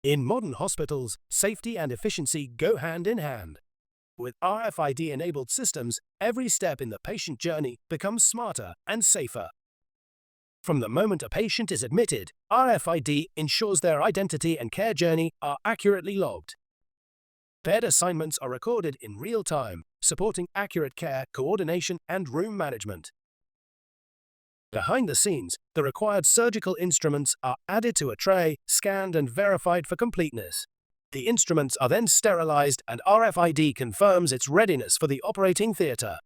In modern hospitals, safety and efficiency go hand in hand. With RFID-enabled systems, every step in the patient journey becomes smarter and safer. From the moment a patient is admitted, RFID ensures their identity and care journey are accurately logged. Bed assignments are recorded in real time, supporting accurate care, coordination, and room management. Behind the scenes, the required surgical instruments are added to a tray, scanned and verified for completeness. The instruments are then sterilized and RFID confirms its readiness for the operating theater.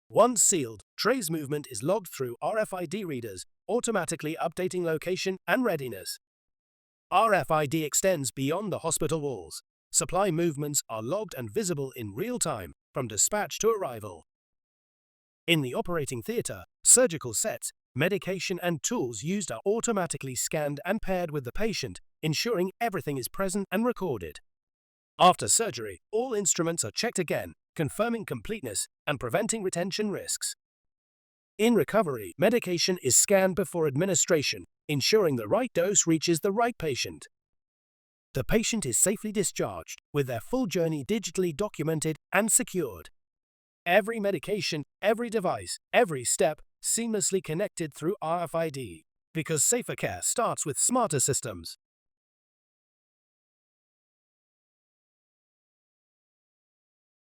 Once sealed, tray's movement is logged through RFID readers, automatically updating location and readiness. RFID extends beyond the hospital walls. Supply movements are logged and visible in real time, from dispatch to arrival. In the operating theater, surgical sets, medication and tools used are automatically scanned and paired with the patient, ensuring everything is present and recorded. After surgery, all instruments are checked again, confirming completeness and preventing retention risks. In recovery, medication is scanned before administration, ensuring the right dose reaches the right patient. The patient is safely discharged, with their full journey digitally documented and secured. Every medication, every device, every step seamlessly connected through RFID, because safer care starts with smarter systems.